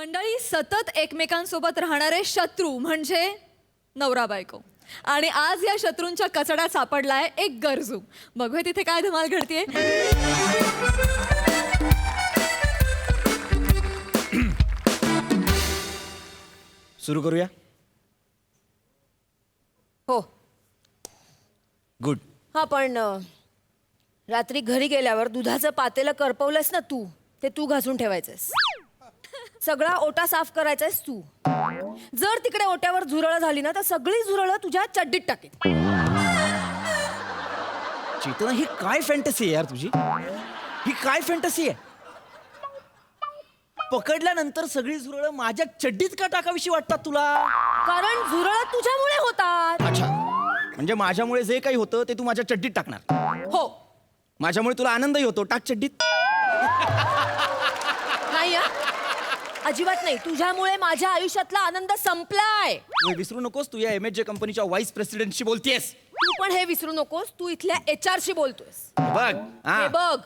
मंडळी, सतत एकमेकांसोबत राहणारे शत्रू म्हणजे नवरा बायको. आणि आज या शत्रूंच्या कचड्यात सापडलाय एक गरजू. बघूया तिथे काय धमाल घडतीये. सुरू करूया. हो. गुड. हा पण रात्री घरी गेल्यावर दुधाचं पातेलं करपवलंस ना तू, ते तू घासून ठेवायचंस. सगळा ओटा साफ करायचायस तू. जर तिकडे ओट्यावर झुरळ झाली ना तर सगळी झुरळ तुझ्या चड्डीत टाकेल. चेतना, ही काय फॅन्टसी आहे यार तुझी? ही काय फॅन्टसी आहे? पकडल्यानंतर सगळी झुरळ माझ्या चड्डीत का टाकावीशी वाटतात तुला? कारण झुरळ तुझ्यामुळे होतात. अच्छा, म्हणजे माझ्यामुळे जे काही होतं ते तू माझ्या चड्डीत टाकणार? हो. माझ्यामुळे तुला आनंदही होतो, टाक चड्डीत. नाही हा, अजिबात नाही. तुझ्यामुळे माझ्या आयुष्यातला आनंद संपलाय. तू विसरू नकोस, तू या MHJ कंपनीच्या व्हाईस प्रेसिडेंटशी बोलतेस. तू पण हे विसरू नकोस, तू इथल्या HR शी बोलतोयस. बघ. हे बघ,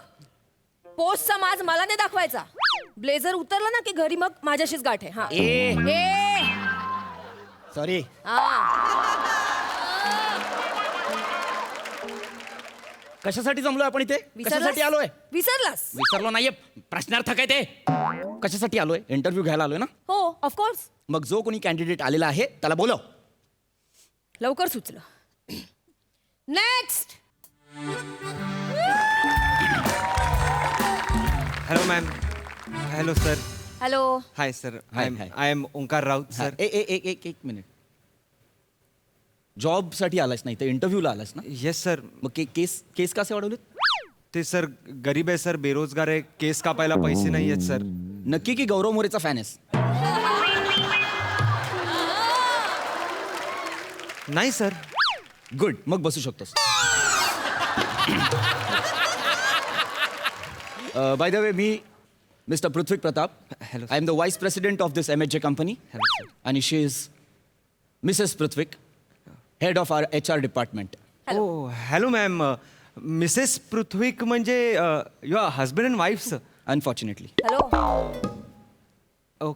पोस्टचा माज मला नाही दाखवायचा. ब्लेझर उतरला ना की घरी मग माझ्याशीच गाठ आहे. हा. सॉरी. कशासाठी जमलोय आपण इथे? कशासाठी आलोय? विसरलास? विसरलो नाहीये, प्रश्नार्थक आहे ते. कशासाठी आलोय? इंटरव्ह्यू घ्यायला आलोय ना. हो, ऑफकोर्स. मग जो कोणी कॅन्डिडेट आलेला आहे त्याला बोलव. लवकर सुचलं. Next. Hello ma'am. Hello sir. Hello. Hi sir. Hi. I am Omkar Raut sir. एक मिनिट. जॉब साठी आलास नाही तर इंटरव्ह्यूला आलास ना? Yes sir. मग केस कसे वाढवलेत? ते सर गरीब आहे सर, बेरोजगार आहे, केस कापायला पैसे नाही आहेत सर. नक्की की गौरव मोरेचा फॅन आहेस? नाही सर. गुड, मग बसू शकतोस. बाय द वे, मी mister Prithvi Pratap. Hello, sir. I am the vice president of this MHJ company. Hello sir. आणि she is Mrs Prithvi, head of our HR department. Oh hello ma'am. Mrs पृथ्वीक म्हणजे your husband and wife sir. Unfortunately. Hello.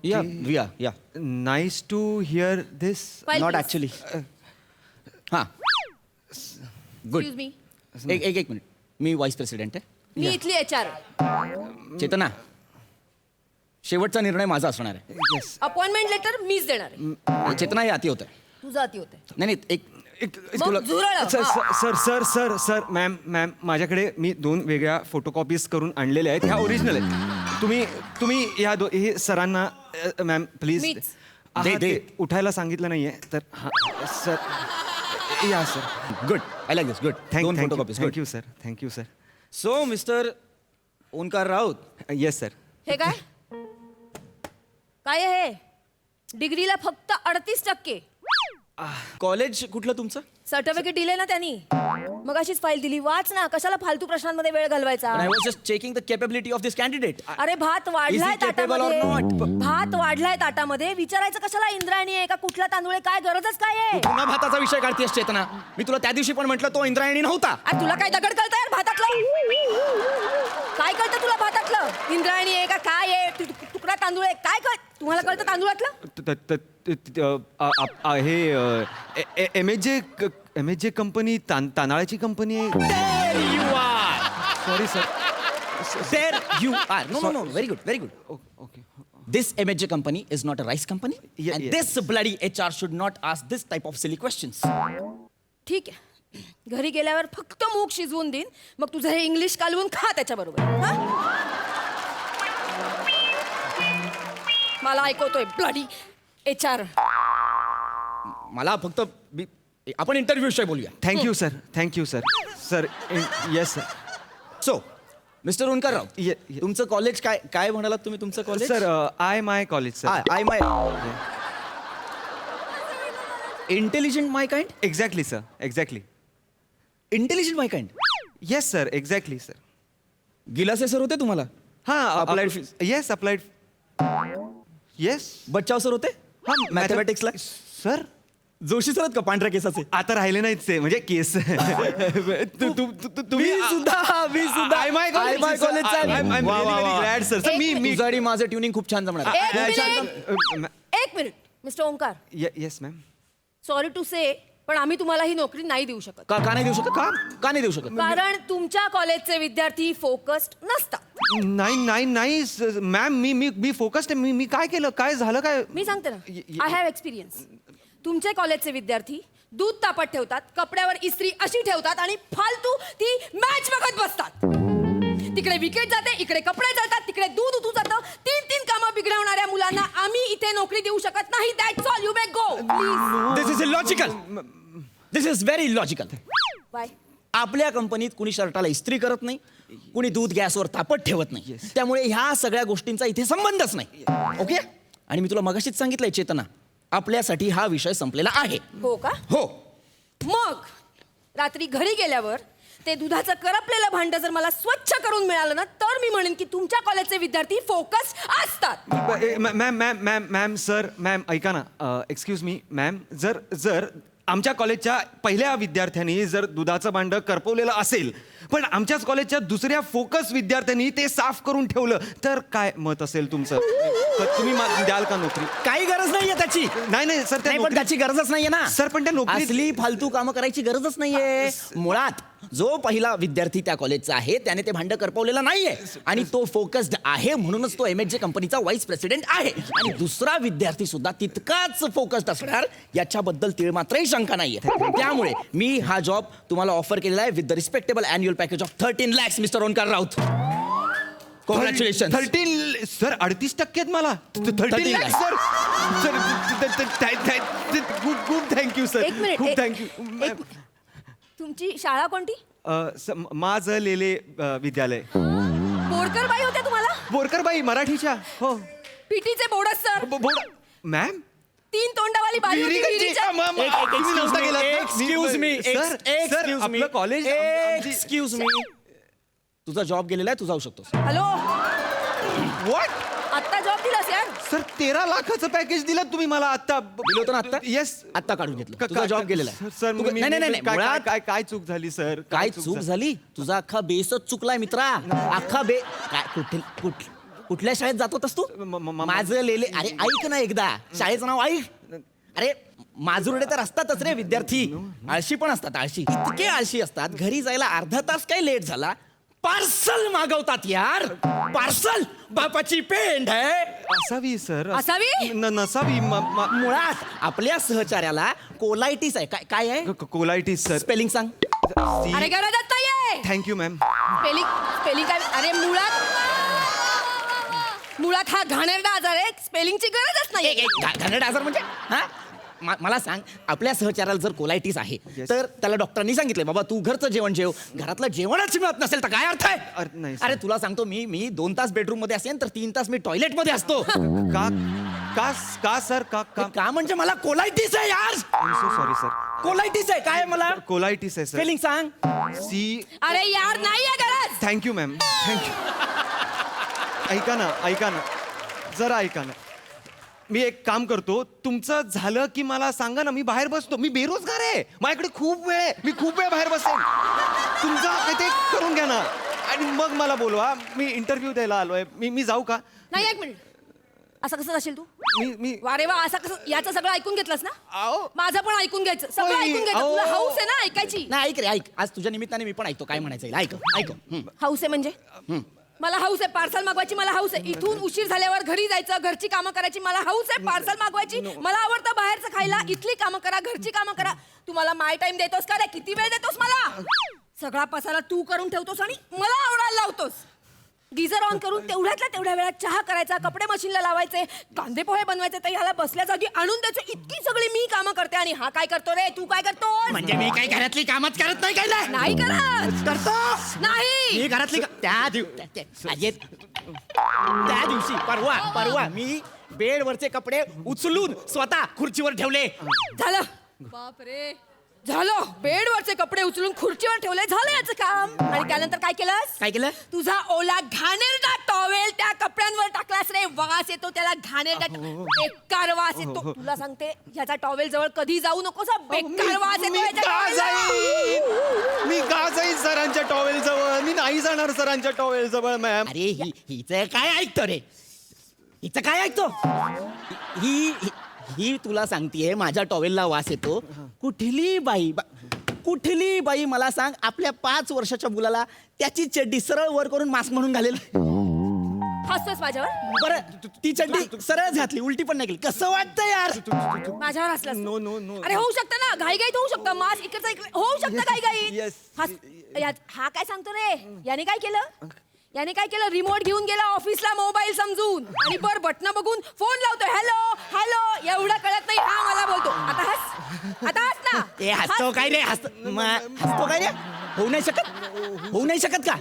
Yeah nice to hear this. Not actually. हां, good. Excuse me. एक minute. मी vice president आहे. मी इथली HR. चेतना, शेवटचा निर्णय माझा असणार आहे. येस. अपॉइंटमेंट लेटर मीच देणार आहे. चेतना, हे अति होत आहे. तुझं अति होते. नाही एक मग झुरळ. Sir sir sir sir sir ma'am माझ्याकडे मी 2 वेगळ्या फोटोकॉपीज करून आणलेल्या आहेत. ह्या ओरिजिनल आहेत. तुम्ही ह्या हे सरांना मॅम प्लीज मीच. दे. उठायला सांगितलं नाहीये तर हां sir. Yeah sir. Good. I like this. Good. दोन photocopies. Thank you sir. Thank you sir. So mister Omkar Raut. Yes sir. हे काय काय आहे हे? डिग्रीला फक्त 38%. कॉलेज कुठलं तुमचं? सर्टिफिकेट दिले ना त्यांनी. मग अशीच फाईल दिली. वाच ना, कशाला फालतू प्रश्नांमध्ये वेळ घालवायचा. I was just checking the capability of this candidate. अरे भात वाढलाय Is he capable or ताटामध्ये. not? भात वाढलाय ताटामध्ये. विचारायचं कशाला इंद्रायणी आहे का कुठला तांदूळ आहे, काय गरजच काय आहे. पुन्हा भाताचा विषय काढतेस चेतना. मी तुला त्या दिवशी पण म्हटलं तो इंद्रायणी नव्हता. अरे तुला काय दगड कळतं यार भातातलं? काय कळतं तुला भातातलं? इंद्रायणी आहे का काय आहे, तुकडा तांदूळ आहे, काय कळ तुम्हाला कळतं तांदूळातलं? हे MHJ कंपनी तांदळाची कंपनी आहे. There you are. Sorry sir. There you are. No. Very good. Okay. This MHJ company is not a rice company. Yeah, And yeah. this bloody HR should not ask this type of silly questions. ठीक आहे. घरी गेल्यावर फक्त मूग शिजवून देईन, मग तुझं हे इंग्लिश कालवून खा त्याच्याबरोबर. हा? मला ऐकवतोय ब्लडी HR. मला फक्त आपण इंटरव्ह्यू विषयी बोलूया. Thank you sir. Thank you sir. Sir yes sir. So mister Omkar Raut, Ye- ye- तुमचं कॉलेज काय म्हणालात तुम्ही? तुमचं college? Sir I my college sir. I my intelligent my kind. Exactly sir. Exactly. Intelligent my kind. Yes sir. Exactly sir. Gilase sir होते तुम्हाला? हां Applied yes applied. Yes. Bachhav sir होते? हां मॅथमॅटिक्सला. सर. जोशी सर आहेत का पांढऱ्या केसाचे? आता राहिले नाहीत ते म्हणजे केस तुम्ही मी सुद्धा आय माय कॉलेजचा आहे. वा, वा, वा. ग्लॅड सर सर मी तुझं आणि माझं ट्युनिंग खूप छान जमणार आहे. एक minute mister Omkar yes ma'am sorry to say पण आम्ही तुम्हाला ही नोकरी नाही देऊ शकत का नाही देऊ शकत? का नाही देऊ शकत? कारण तुमच्या कॉलेजचे विद्यार्थी फोकस्ड नसतात नाही मॅम मी फोकस्ड आहे मी काय केलं काय झालं काय मी सांगते ना आय हॅव एक्सपिरियन्स तुमचे कॉलेजचे विद्यार्थी दूध तापत ठेवतात कपड्यावर इस्त्री अशी ठेवतात आणि फालतू ती मॅच बघत बसतात तिकडे विकेट जाते इकडे कपडे जातात तिकडे दूध उतू जातं तीन कामं बिघडवणाऱ्या मुलांना आम्ही इथे नोकरी देऊ शकत नाही that's all you may go please this is logical. This is very logical. Bye आपल्या कंपनीत कुणी शर्टाला इस्त्री करत नाही कुणी दूध गॅसवर तापत ठेवत नाही त्यामुळे ह्या सगळ्या गोष्टींचा इथे संबंधच नाही. ओके आणि मी तुला मगाशीच सांगितलंय चेतना आपल्यासाठी हा विषय संपलेला आहे. हो का हो. मग रात्री घरी गेल्यावर ते दुधाचं करपलेलं भांड जर मला स्वच्छ करून मिळालं ना तर मी म्हणेन की तुमच्या कॉलेजचे विद्यार्थी फोकस असतात. मॅम सर मॅम ऐका ना एक्सक्यूज मी मॅम जर आमच्या कॉलेजच्या पहिल्या विद्यार्थ्यांनी जर दुधाचं भांडं करपवलेलं असेल पण आमच्याच कॉलेजच्या दुसऱ्या फोकस विद्यार्थ्यांनी ते साफ करून ठेवलं तर काय मत असेल तुमचं? तर तुम्ही द्याल का नोकरी? काही गरज नाहीये त्याची. नाही सर नाही पण त्याची गरजच नाहीये ना सर पण त्या नोकरी असली फालतू कामं करायची गरजच नाहीये. मुळात जो पहिला विद्यार्थी त्या कॉलेजचा आहे त्याने ते भांड करपवलेलं नाहीये आणि तो फोकस्ड आहे म्हणूनच तो MHJ कंपनीचा व्हाईस प्रेसिडेंट आहे आणि दुसरा विद्यार्थी सुद्धा तितकाच फोकस्ड असणार याच्याबद्दल तीळ मात्रही शंका नाहीये. त्यामुळे मी हा जॉब तुम्हाला ऑफर केलेला आहे with the respectable annual package of 13 lakhs mister Omkar Raut. Congratulation. 13 sir 38% मला 13 लाख सर खूप थँक्यू सर एक मिनिट खूप एक- थँक्यू. तुमची शाळा कोणती? माझं लेले विद्यालय बोरकर बाई होत्या तुम्हाला? बोरकरबाई मराठीच्या हो पीटीचे बोर्डस सर मॅम 3 तोंडावाली बाई होती विहिरीच्या. एक्सक्यूज मी आपलं कॉलेज एक्सक्यूज मी तुझा जॉब गेलेला आहे तू जाऊ शकतोस. हॅलो व्हॉट आत्ता जॉब दिलास यार. सर 13 लाखाचं पॅकेज दिलं तुम्ही मला आता दिलं होतं ना आता? येस आत्ता काढून घेतलं तुझा जॉब गेलेला आहे. सर नाही काय काय काय चूक झाली सर काय चूक झाली तुझा अख्खा बेसच चुकलाय मित्रा. अख्खा काय कुठल्या शाळेत जात होतास तू? माझं लेले अरे ऐक ना एकदा शाळेचं नाव ऐक. अरे माजुरडे तर असतातच रे विद्यार्थी आळशी पण असतात आळशी इतके आळशी असतात घरी जायला अर्धा तास काही लेट झाला पार्सल मागवतात यार. पार्सल बापाची पेंड आहे. असावी सर असावी? नसावी मुळात आपल्या सहचार्याला कोलायटिस आहे. काय आहे? कोलायटिस सर स्पेलिंग सांग. अरे गरजच नाहीये. Thank you ma'am. स्पेलिंग काय? अरे मुळात हा घाणेरडा आजार आहे स्पेलिंगची गरजच नाही. घाणेरडा आजार म्हणजे हा मला सांग आपल्या सहचार्याला जर कोलायटिस आहे तर त्याला डॉक्टरांनी सांगितलंय बाबा तू घरचं जेवण जेव घरातलं जेवणच मिळत नसेल तर काय अर्थ आहे? नाही अरे तुला सांगतो मी 2 तास बेडरूम मध्ये असेन तर 3 तास मी टॉयलेट मध्ये असतो. का सर का म्हणजे मला कोलायटिस आहे यार. सॉरी सर कोलायटिस आहे काय मला कोलायटिस आहे सर. स्पेलिंग सांग. अरे यार नाही आहे गरज. Thank you ma'am thank you. ऐका ना जरा ऐका ना मी एक काम करतो तुमचं झालं की मला सांगा ना मी बाहेर बसतो मी बेरोजगार आहे माझ्याकडे खूप वेळ आहे मी खूप वेळ बाहेर बसेन तुमचं काही ते करून घ्या ना आणि मग मला बोलवा मी इंटरव्ह्यू द्यायला आलोय मी जाऊ का? नाही एक मिनिट असं कसं जाशील तू? मी वारे वा असं कसं याचं सगळं ऐकून घेतलंस ना? आओ. माझं पण ऐकून घ्यायचं सगळं ओय, ऐकून घ्यायचं आओ. तुला हौस आहे ना ऐकायची? नाही ऐक रे ऐक आज तुझ्या निमित्ताने मी पण ऐकतो काय म्हणायचं ऐक ऐक. हौस आहे म्हणजे मला हौस आहे पार्सल मागवायची मला हौस आहे इथून उशीर झाल्यावर घरी जायचं घरची कामं करायची मला हौस आहे पार्सल मागवायची मला आवडतं बाहेरचं खायला इथली कामं करा घरची कामं करा. तू मला माय टाइम देतोस का रे? किती वेळ देतोस मला? सगळा पसारा तू करून ठेवतोस आणि मला आवडायला लावतोस. गिझर ऑन करून तेवढ्यातल्या तेवढ्या वेळात चहा करायचा कपडे मशीनला लावायचे कांदे पोहे बनवायचे तर ह्याला बसल्या जागी आणून द्यायचं इतकी सगळी मी कामं करते आणि हा काय करतो रे? तू काय करतो? म्हणजे मी काही घरातली कामच करत नाही काय नाही करत करतो नाही. मी घरातली त्या दिवशी परवा मी बेडवरचे कपडे उचलून स्वतः खुर्चीवर ठेवले. झालं बापरे झालं बेडवरचे कपडे उचलून खुर्चीवर ठेवले, झालं याचं काम. आणि त्यानंतर काय केलंस? काय केलं? तुझा ओला घाणेरडा टॉवेल त्या कपड्यांवर टाकलास रे. वास येतो त्याला, घाणेरडा बेकार वास येतो. तुला सांगते ह्याचा टॉवेल जवळ कधी जाऊ नकोस हा. बेकार वास येतो मी ह्याच्या का towel ला. जाईन? मी का जाईन सरांच्या टॉवेल जवळ? मी नाही जाणार सरांच्या टॉवेल जवळ मॅम. अरे हिचं काय ऐकतो रे? हिचं काय ऐकतो? ही ही- ही तुला सांगतेय माझ्या टॉवेलला वास येतो. कुठली बाई मला सांग आपल्या 5 वर्षाच्या मुलाला त्याची चड्डी सरळ वर करून मास्क म्हणून घालेल? हसतोस माझ्यावर? बरं ती चड्डी सरळ घातली, उलटी पण नाही केली. कसं वाटतं यार? माझ्यावर हसलास तू? No no no. अरे होऊ शकतं ना, घाईघाईत होऊ शकतं. मास इकडचा इकडे होऊ शकतं घाईघाईत. Yes. हा काय सांगतो रे? याने काय केलं? रिमोट घेऊन गेला ऑफिसला मोबाईल समजून आणि बटन बघून फोन लावतोय. हॅलो हॅलो, एवढं कळत नाही हा मला बोलतो. आता हस ना. ए हसतो काय रे? हसतो काय रे? होऊ नाही शकत का?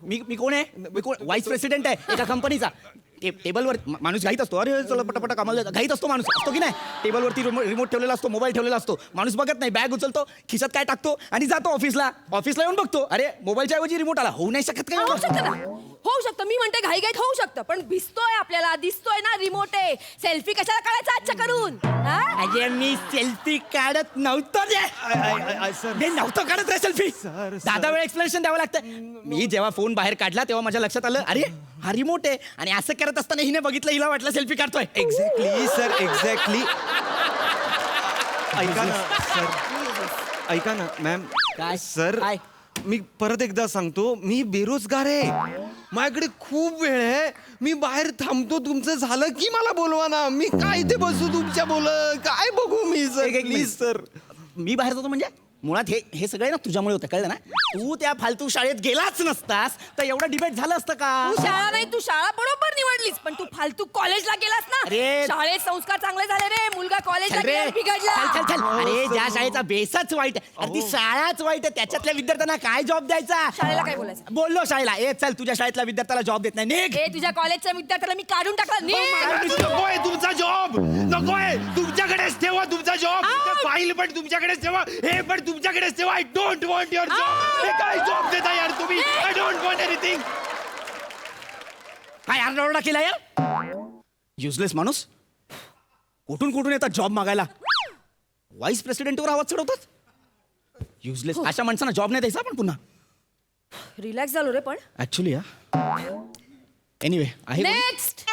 मी कोण आहे? मी कोण? व्हाईस प्रेसिडेंट आहे एका कंपनीचा. टेबलवर माणूस घाईत असतो. अरे चला पटापटा कामाला घाईत असतो माणूस, असतो की नाही? टेबलवरती रिमोट ठेवलेला असतो, मोबाईल ठेवलेला असतो. माणूस बघत नाही, बॅग उचलतो, खिशात काय टाकतो आणि जातो ऑफिसला. येऊन बघतो, अरे मोबाईलच्या ऐवजी रिमोट आला. होऊ नाही शकत होऊ काय? शकतं ना, होऊ शकतं. मी म्हणते घाईघाईत होऊ शकतं, पण भिजतोय आपल्याला, दिसतोय ना रिमोट आहे. सेल्फी कशाला काढायचा आजच्या करून? हा? अरे मी सेल्फी काढत नव्हतो रे. सर मी नव्हतं काढत रे सेल्फी. सर, दादा वेळ एक्सप्लेनेशन द्यावं लागतं. मी जेव्हा फोन बाहेर काढला तेव्हा माझ्या लक्षात आलं, अरे हा रिमोट आहे. आणि असं करत असताना हिने बघितलं, हिला वाटलं सेल्फी काढतोय. Exactly sir, exactly. ऐका ना सर, ऐका ना मॅम. काय? सर काय? मी परत एकदा सांगतो, मी बेरोजगार आहे. माझ्याकडे खूप वेळ आहे. मी बाहेर थांबतो, तुमचं झालं की मला बोलवा ना. मी काय इथे बसू तुमच्या काय बघू मी सर? एक प्लीज मिनिट. सर. मी बाहेर जातो म्हणजे मुळात हे सगळे ना तुझ्यामुळे होतं, कळलं ना? तू त्या फालतू शाळेत गेलाच नसतास तर एवढं डिबेट झालं असतं का? तू शाळा नाही, तू शाळा बरोबर निवडलीस, पण तू फालतू कॉलेजला गेलास ना. अरे. शाळेत संस्कार चांगले झाले रे. मुलगा कॉलेजला चल रे. गेला, बिघडला. चल. अरे ज्या शाळेचा बेसच वाईट आहे, अरे ती शाळाच वाईट आहे, त्याच्यातल्या विद्यार्थ्यांना काय जॉब द्यायचा? शाळेला काय बोलायचं? बोललो शाळेला, ए चल तुझ्या शाळेतल्या विद्यार्थ्याला जॉब देत नाही, निघ. ए, तुझ्या कॉलेजच्या विद्यार्थ्याला मी काढून टाकला. नकोय तुमचा जॉब, नकोय. तुमच्याकडेच ठेवा तुमचा जॉब. फाईल पण तुमच्याकडेच ठेवा, हे पण तुमच्याकडेच ठेवा. I don't want your job. हे काय जॉब देता यार तुम्ही? I don't want anything. काय आरडाओरडा केला यार? युजलेस माणूस. कुठून येतात जॉब मागायला. व्हाईस प्रेसिडेंटवर आवाज चढवतात. युजलेस. अशा माणसांना जॉब नाही द्यायचा आपण पुन्हा. रिलॅक्स झालो रे पण. ऍक्च्युली एनिवे आहे. नेक्स्ट